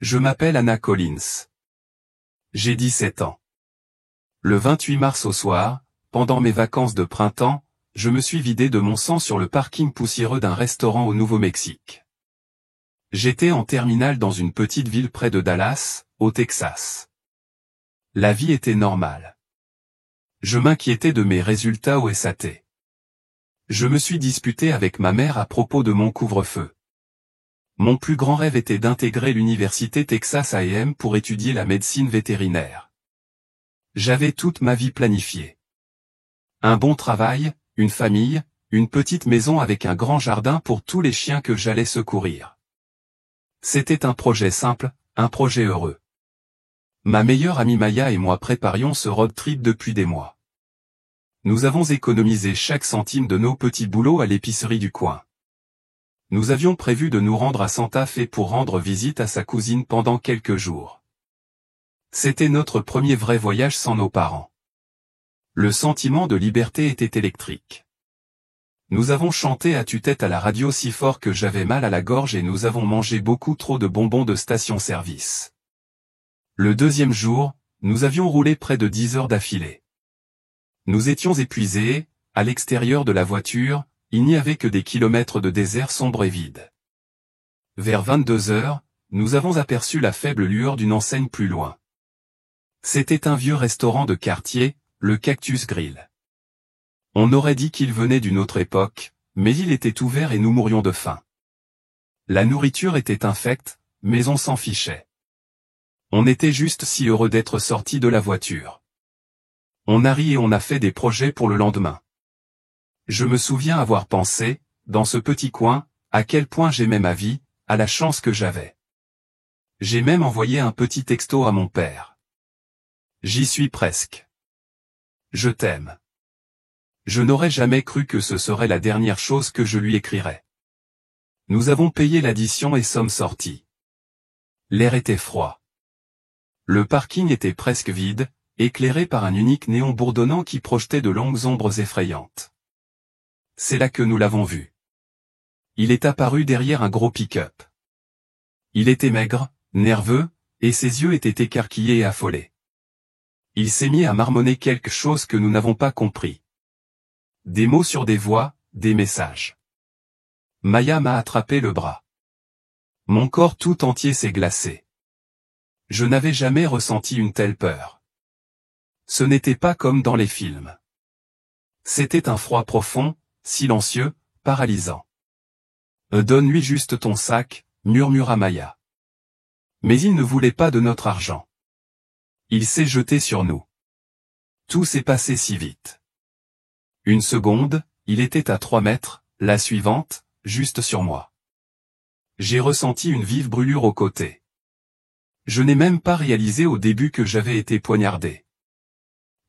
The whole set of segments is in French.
Je m'appelle Anna Collins. J'ai 17 ans. Le 28 mars au soir, pendant mes vacances de printemps, je me suis vidé de mon sang sur le parking poussiéreux d'un restaurant au Nouveau-Mexique. J'étais en terminale dans une petite ville près de Dallas, au Texas. La vie était normale. Je m'inquiétais de mes résultats au SAT. Je me suis disputé avec ma mère à propos de mon couvre-feu. Mon plus grand rêve était d'intégrer l'université Texas A&M pour étudier la médecine vétérinaire. J'avais toute ma vie planifiée. Un bon travail, une famille, une petite maison avec un grand jardin pour tous les chiens que j'allais secourir. C'était un projet simple, un projet heureux. Ma meilleure amie Maya et moi préparions ce road trip depuis des mois. Nous avons économisé chaque centime de nos petits boulots à l'épicerie du coin. Nous avions prévu de nous rendre à Santa Fe pour rendre visite à sa cousine pendant quelques jours. C'était notre premier vrai voyage sans nos parents. Le sentiment de liberté était électrique. Nous avons chanté à tue-tête à la radio si fort que j'avais mal à la gorge et nous avons mangé beaucoup trop de bonbons de station-service. Le deuxième jour, nous avions roulé près de 10 heures d'affilée. Nous étions épuisés, à l'extérieur de la voiture, il n'y avait que des kilomètres de désert sombre et vide. Vers 22 heures, nous avons aperçu la faible lueur d'une enseigne plus loin. C'était un vieux restaurant de quartier, le Cactus Grill. On aurait dit qu'il venait d'une autre époque, mais il était ouvert et nous mourions de faim. La nourriture était infecte, mais on s'en fichait. On était juste si heureux d'être sortis de la voiture. On a ri et on a fait des projets pour le lendemain. Je me souviens avoir pensé, dans ce petit coin, à quel point j'aimais ma vie, à la chance que j'avais. J'ai même envoyé un petit texto à mon père. J'y suis presque. Je t'aime. Je n'aurais jamais cru que ce serait la dernière chose que je lui écrirais. Nous avons payé l'addition et sommes sortis. L'air était froid. Le parking était presque vide, éclairé par un unique néon bourdonnant qui projetait de longues ombres effrayantes. C'est là que nous l'avons vu. Il est apparu derrière un gros pick-up. Il était maigre, nerveux, et ses yeux étaient écarquillés et affolés. Il s'est mis à marmonner quelque chose que nous n'avons pas compris. Des mots sur des voix, des messages. Maya m'a attrapé le bras. Mon corps tout entier s'est glacé. Je n'avais jamais ressenti une telle peur. Ce n'était pas comme dans les films. C'était un froid profond, silencieux, paralysant. Donne-lui juste ton sac, murmura Maya. Mais il ne voulait pas de notre argent. Il s'est jeté sur nous. Tout s'est passé si vite. Une seconde, il était à 3 mètres, la suivante, juste sur moi. J'ai ressenti une vive brûlure au côté. Je n'ai même pas réalisé au début que j'avais été poignardé.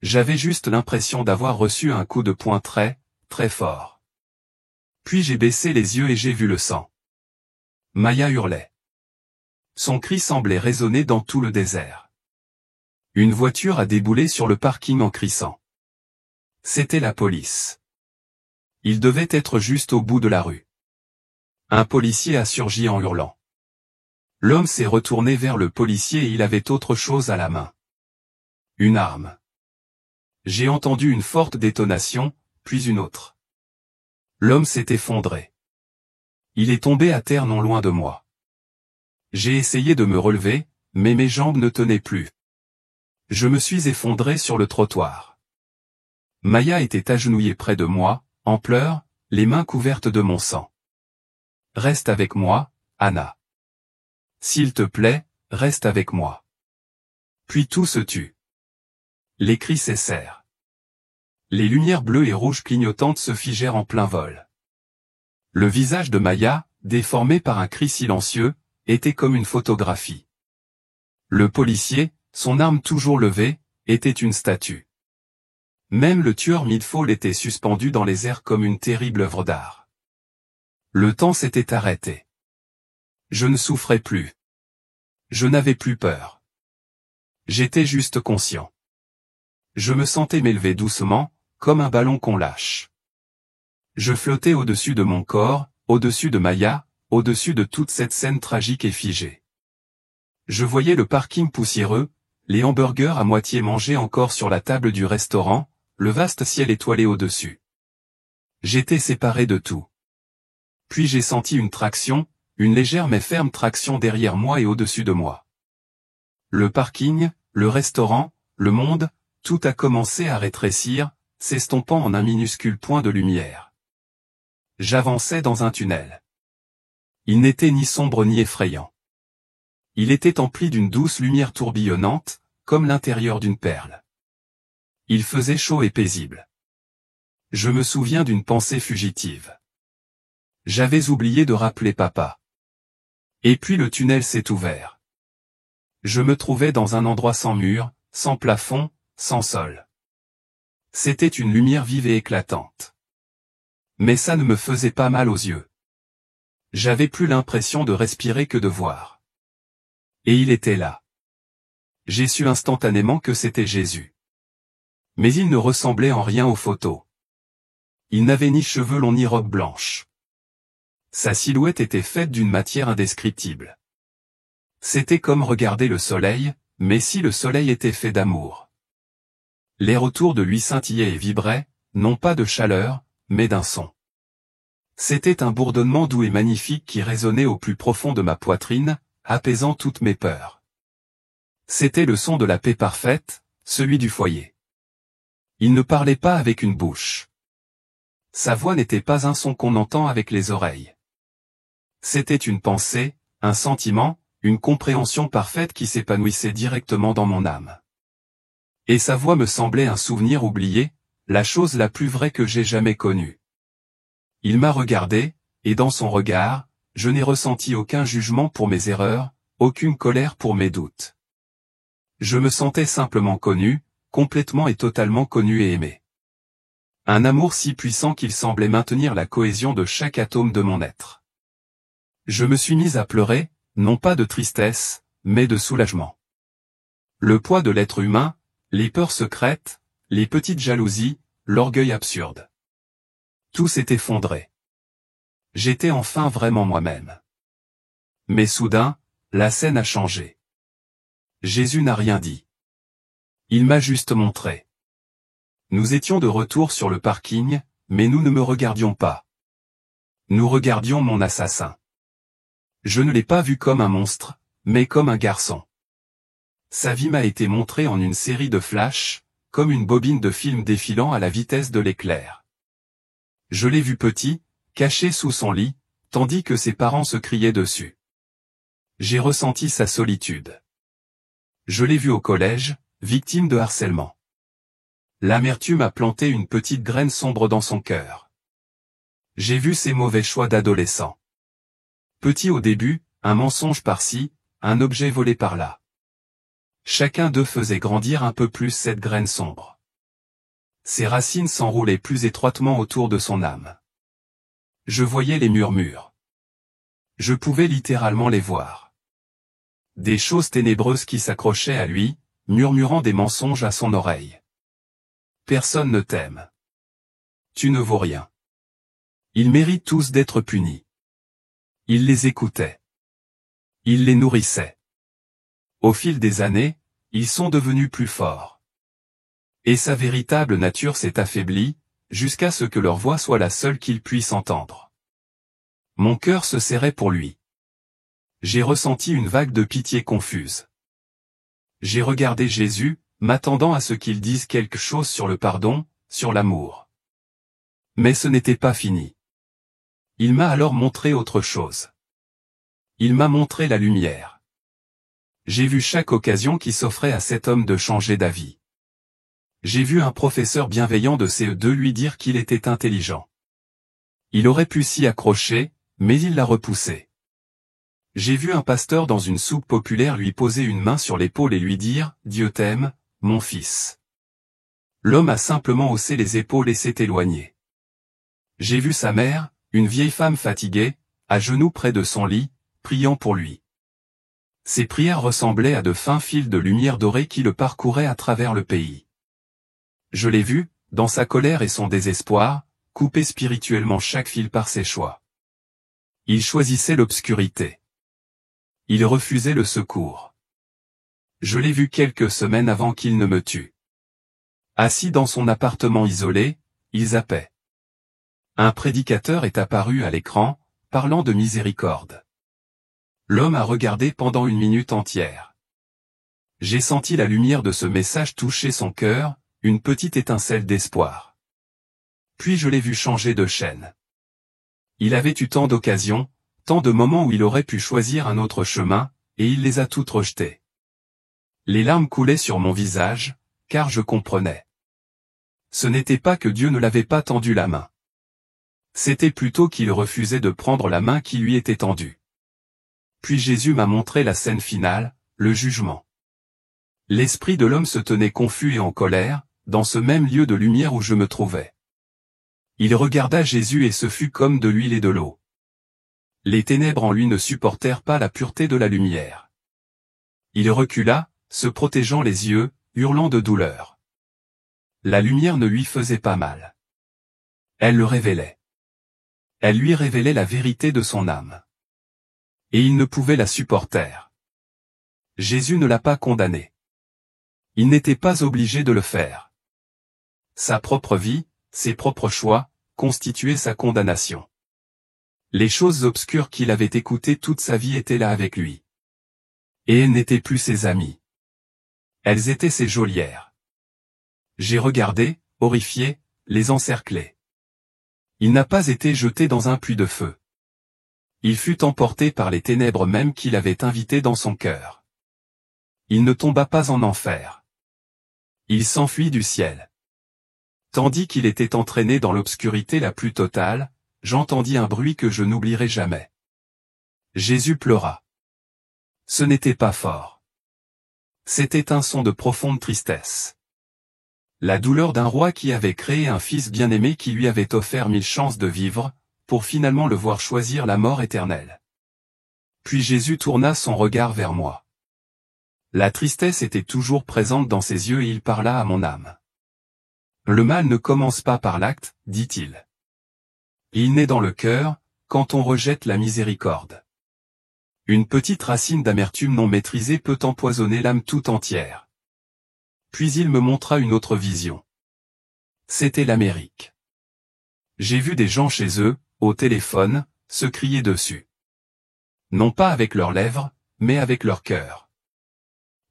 J'avais juste l'impression d'avoir reçu un coup de poing très, très fort. Puis j'ai baissé les yeux et j'ai vu le sang. Maya hurlait. Son cri semblait résonner dans tout le désert. Une voiture a déboulé sur le parking en crissant. C'était la police. Il devait être juste au bout de la rue. Un policier a surgi en hurlant. L'homme s'est retourné vers le policier et il avait autre chose à la main. Une arme. J'ai entendu une forte détonation, puis une autre. L'homme s'est effondré. Il est tombé à terre non loin de moi. J'ai essayé de me relever, mais mes jambes ne tenaient plus. Je me suis effondré sur le trottoir. Maya était agenouillée près de moi, en pleurs, les mains couvertes de mon sang. Reste avec moi, Anna. S'il te plaît, reste avec moi. Puis tout se tut. Les cris cessèrent. Les lumières bleues et rouges clignotantes se figèrent en plein vol. Le visage de Maya, déformé par un cri silencieux, était comme une photographie. Le policier, son arme toujours levée, était une statue. Même le tueur Midfall était suspendu dans les airs comme une terrible œuvre d'art. Le temps s'était arrêté. Je ne souffrais plus. Je n'avais plus peur. J'étais juste conscient. Je me sentais m'élever doucement, comme un ballon qu'on lâche. Je flottais au-dessus de mon corps, au-dessus de Maya, au-dessus de toute cette scène tragique et figée. Je voyais le parking poussiéreux, les hamburgers à moitié mangés encore sur la table du restaurant, le vaste ciel étoilé au-dessus. J'étais séparé de tout. Puis j'ai senti une traction, une légère mais ferme traction derrière moi et au-dessus de moi. Le parking, le restaurant, le monde, tout a commencé à rétrécir, s'estompant en un minuscule point de lumière. J'avançais dans un tunnel. Il n'était ni sombre ni effrayant. Il était empli d'une douce lumière tourbillonnante, comme l'intérieur d'une perle. Il faisait chaud et paisible. Je me souviens d'une pensée fugitive. J'avais oublié de rappeler papa. Et puis le tunnel s'est ouvert. Je me trouvais dans un endroit sans mur, sans plafond, sans sol. C'était une lumière vive et éclatante. Mais ça ne me faisait pas mal aux yeux. J'avais plus l'impression de respirer que de voir. Et il était là. J'ai su instantanément que c'était Jésus. Mais il ne ressemblait en rien aux photos. Il n'avait ni cheveux longs ni robe blanche. Sa silhouette était faite d'une matière indescriptible. C'était comme regarder le soleil, mais si le soleil était fait d'amour. L'air autour de lui scintillait et vibrait, non pas de chaleur, mais d'un son. C'était un bourdonnement doux et magnifique qui résonnait au plus profond de ma poitrine, apaisant toutes mes peurs. C'était le son de la paix parfaite, celui du foyer. Il ne parlait pas avec une bouche. Sa voix n'était pas un son qu'on entend avec les oreilles. C'était une pensée, un sentiment, une compréhension parfaite qui s'épanouissait directement dans mon âme. Et sa voix me semblait un souvenir oublié, la chose la plus vraie que j'ai jamais connue. Il m'a regardé, et dans son regard, je n'ai ressenti aucun jugement pour mes erreurs, aucune colère pour mes doutes. Je me sentais simplement connu, complètement et totalement connu et aimé. Un amour si puissant qu'il semblait maintenir la cohésion de chaque atome de mon être. Je me suis mis à pleurer, non pas de tristesse, mais de soulagement. Le poids de l'être humain, les peurs secrètes, les petites jalousies, l'orgueil absurde. Tout s'est effondré. J'étais enfin vraiment moi-même. Mais soudain, la scène a changé. Jésus n'a rien dit. Il m'a juste montré. Nous étions de retour sur le parking, mais nous ne me regardions pas. Nous regardions mon assassin. Je ne l'ai pas vu comme un monstre, mais comme un garçon. Sa vie m'a été montrée en une série de flashs, comme une bobine de film défilant à la vitesse de l'éclair. Je l'ai vu petit, caché sous son lit, tandis que ses parents se criaient dessus. J'ai ressenti sa solitude. Je l'ai vu au collège, victime de harcèlement. L'amertume a planté une petite graine sombre dans son cœur. J'ai vu ses mauvais choix d'adolescent. Petit au début, un mensonge par-ci, un objet volé par-là. Chacun d'eux faisait grandir un peu plus cette graine sombre. Ses racines s'enroulaient plus étroitement autour de son âme. Je voyais les murmures. Je pouvais littéralement les voir. Des choses ténébreuses qui s'accrochaient à lui, murmurant des mensonges à son oreille. Personne ne t'aime. Tu ne vaux rien. Ils méritent tous d'être punis. Il les écoutait. Il les nourrissait. Au fil des années, ils sont devenus plus forts. Et sa véritable nature s'est affaiblie, jusqu'à ce que leur voix soit la seule qu'il puisse entendre. Mon cœur se serrait pour lui. J'ai ressenti une vague de pitié confuse. J'ai regardé Jésus, m'attendant à ce qu'il dise quelque chose sur le pardon, sur l'amour. Mais ce n'était pas fini. Il m'a alors montré autre chose. Il m'a montré la lumière. J'ai vu chaque occasion qui s'offrait à cet homme de changer d'avis. J'ai vu un professeur bienveillant de CE2 lui dire qu'il était intelligent. Il aurait pu s'y accrocher, mais il l'a repoussé. J'ai vu un pasteur dans une soupe populaire lui poser une main sur l'épaule et lui dire « Dieu t'aime, mon fils ». L'homme a simplement haussé les épaules et s'est éloigné. J'ai vu sa mère, une vieille femme fatiguée, à genoux près de son lit, priant pour lui. Ses prières ressemblaient à de fins fils de lumière dorée qui le parcouraient à travers le pays. Je l'ai vu, dans sa colère et son désespoir, couper spirituellement chaque fil par ses choix. Il choisissait l'obscurité. Il refusait le secours. Je l'ai vu quelques semaines avant qu'il ne me tue. Assis dans son appartement isolé, il zappait. Un prédicateur est apparu à l'écran, parlant de miséricorde. L'homme a regardé pendant 1 minute entière. J'ai senti la lumière de ce message toucher son cœur, une petite étincelle d'espoir. Puis je l'ai vu changer de chaîne. Il avait eu tant d'occasions, tant de moments où il aurait pu choisir un autre chemin, et il les a toutes rejetées. Les larmes coulaient sur mon visage, car je comprenais. Ce n'était pas que Dieu ne l'avait pas tendu la main. C'était plutôt qu'il refusait de prendre la main qui lui était tendue. Puis Jésus m'a montré la scène finale, le jugement. L'esprit de l'homme se tenait confus et en colère, dans ce même lieu de lumière où je me trouvais. Il regarda Jésus et ce fut comme de l'huile et de l'eau. Les ténèbres en lui ne supportèrent pas la pureté de la lumière. Il recula, se protégeant les yeux, hurlant de douleur. La lumière ne lui faisait pas mal. Elle le révélait. Elle lui révélait la vérité de son âme. Et il ne pouvait la supporter. Jésus ne l'a pas condamné. Il n'était pas obligé de le faire. Sa propre vie, ses propres choix, constituaient sa condamnation. Les choses obscures qu'il avait écoutées toute sa vie étaient là avec lui. Et elles n'étaient plus ses amies. Elles étaient ses geôlières. J'ai regardé, horrifié, les encercler. Il n'a pas été jeté dans un puits de feu. Il fut emporté par les ténèbres mêmes qu'il avait invitées dans son cœur. Il ne tomba pas en enfer. Il s'enfuit du ciel. Tandis qu'il était entraîné dans l'obscurité la plus totale, j'entendis un bruit que je n'oublierai jamais. Jésus pleura. Ce n'était pas fort. C'était un son de profonde tristesse. La douleur d'un roi qui avait créé un fils bien-aimé qui lui avait offert 1000 chances de vivre, pour finalement le voir choisir la mort éternelle. Puis Jésus tourna son regard vers moi. La tristesse était toujours présente dans ses yeux et il parla à mon âme. Le mal ne commence pas par l'acte, dit-il. Il naît dans le cœur, quand on rejette la miséricorde. Une petite racine d'amertume non maîtrisée peut empoisonner l'âme tout entière. Puis il me montra une autre vision. C'était l'Amérique. J'ai vu des gens chez eux, au téléphone, se crier dessus. Non pas avec leurs lèvres, mais avec leur cœur.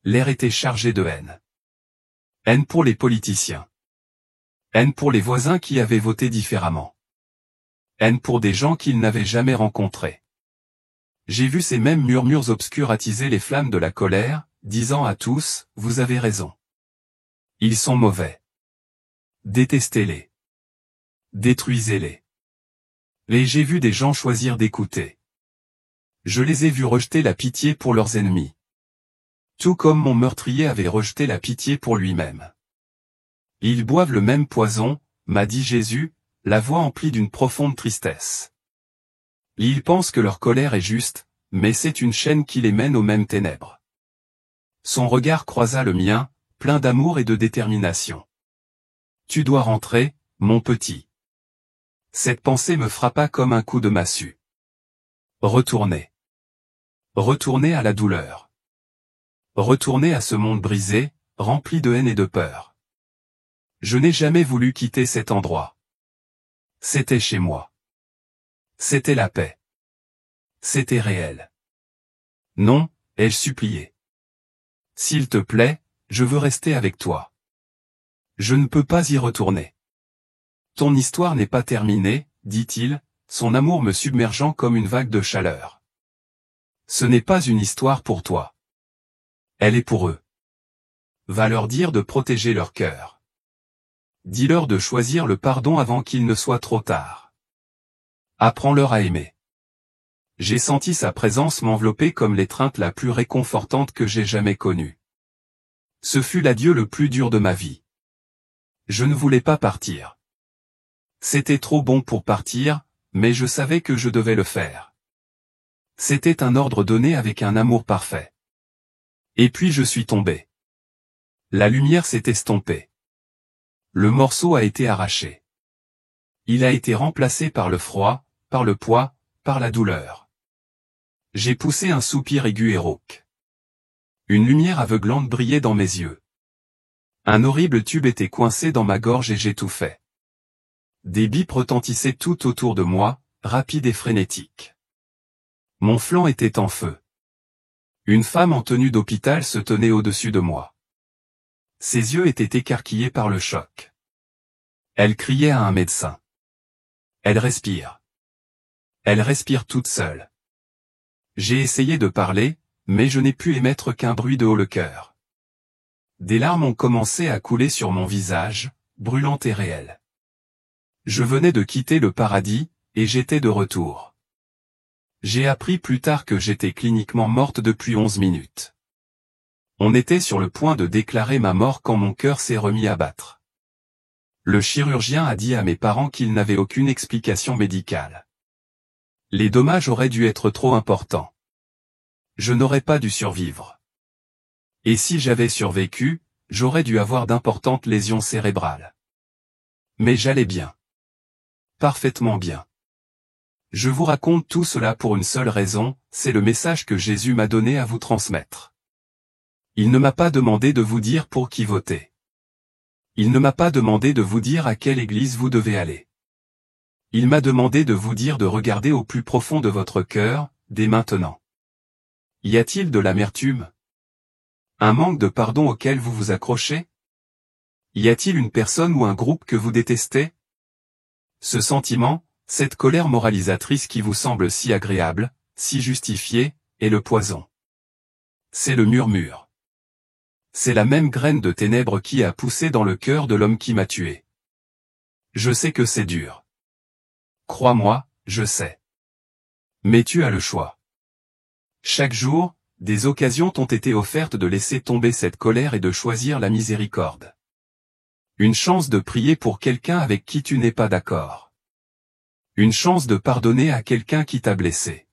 L'air était chargé de haine. Haine pour les politiciens. Haine pour les voisins qui avaient voté différemment. Haine pour des gens qu'ils n'avaient jamais rencontrés. J'ai vu ces mêmes murmures obscurs attiser les flammes de la colère, disant à tous, « Vous avez raison. Ils sont mauvais. Détestez-les. Détruisez-les. » Et j'ai vu des gens choisir d'écouter. Je les ai vus rejeter la pitié pour leurs ennemis. Tout comme mon meurtrier avait rejeté la pitié pour lui-même. Ils boivent le même poison, m'a dit Jésus, la voix emplie d'une profonde tristesse. Ils pensent que leur colère est juste, mais c'est une chaîne qui les mène aux mêmes ténèbres. Son regard croisa le mien, plein d'amour et de détermination. Tu dois rentrer, mon petit. Cette pensée me frappa comme un coup de massue. Retourner. Retourner à la douleur. Retourner à ce monde brisé, rempli de haine et de peur. Je n'ai jamais voulu quitter cet endroit. C'était chez moi. C'était la paix. C'était réel. Non, ai-je supplié. S'il te plaît, je veux rester avec toi. Je ne peux pas y retourner. Ton histoire n'est pas terminée, dit-il, son amour me submergeant comme une vague de chaleur. Ce n'est pas une histoire pour toi. Elle est pour eux. Va leur dire de protéger leur cœur. Dis-leur de choisir le pardon avant qu'il ne soit trop tard. Apprends-leur à aimer. J'ai senti sa présence m'envelopper comme l'étreinte la plus réconfortante que j'ai jamais connue. Ce fut l'adieu le plus dur de ma vie. Je ne voulais pas partir. C'était trop bon pour partir, mais je savais que je devais le faire. C'était un ordre donné avec un amour parfait. Et puis je suis tombé. La lumière s'est estompée. Le morceau a été arraché. Il a été remplacé par le froid, par le poids, par la douleur. J'ai poussé un soupir aigu et rauque. Une lumière aveuglante brillait dans mes yeux. Un horrible tube était coincé dans ma gorge et j'étouffais. Des bips retentissaient tout autour de moi, rapides et frénétiques. Mon flanc était en feu. Une femme en tenue d'hôpital se tenait au-dessus de moi. Ses yeux étaient écarquillés par le choc. Elle criait à un médecin. Elle respire. Elle respire toute seule. J'ai essayé de parler, mais je n'ai pu émettre qu'un bruit de haut le cœur. Des larmes ont commencé à couler sur mon visage, brûlantes et réelles. Je venais de quitter le paradis, et j'étais de retour. J'ai appris plus tard que j'étais cliniquement morte depuis 11 minutes. On était sur le point de déclarer ma mort quand mon cœur s'est remis à battre. Le chirurgien a dit à mes parents qu'ils n'avaient aucune explication médicale. Les dommages auraient dû être trop importants. Je n'aurais pas dû survivre. Et si j'avais survécu, j'aurais dû avoir d'importantes lésions cérébrales. Mais j'allais bien. Parfaitement bien. Je vous raconte tout cela pour une seule raison, c'est le message que Jésus m'a donné à vous transmettre. Il ne m'a pas demandé de vous dire pour qui voter. Il ne m'a pas demandé de vous dire à quelle église vous devez aller. Il m'a demandé de vous dire de regarder au plus profond de votre cœur, dès maintenant. Y a-t-il de l'amertume? Un manque de pardon auquel vous vous accrochez? Y a-t-il une personne ou un groupe que vous détestez? Ce sentiment, cette colère moralisatrice qui vous semble si agréable, si justifiée, est le poison. C'est le murmure. C'est la même graine de ténèbres qui a poussé dans le cœur de l'homme qui m'a tué. Je sais que c'est dur. Crois-moi, je sais. Mais tu as le choix. Chaque jour, des occasions t'ont été offertes de laisser tomber cette colère et de choisir la miséricorde. Une chance de prier pour quelqu'un avec qui tu n'es pas d'accord. Une chance de pardonner à quelqu'un qui t'a blessé.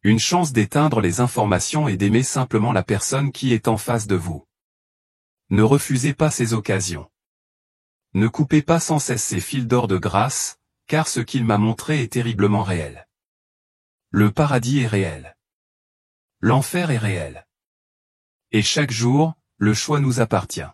Une chance d'éteindre les informations et d'aimer simplement la personne qui est en face de vous. Ne refusez pas ces occasions. Ne coupez pas sans cesse ces fils d'or de grâce, car ce qu'il m'a montré est terriblement réel. Le paradis est réel. L'enfer est réel. Et chaque jour, le choix nous appartient.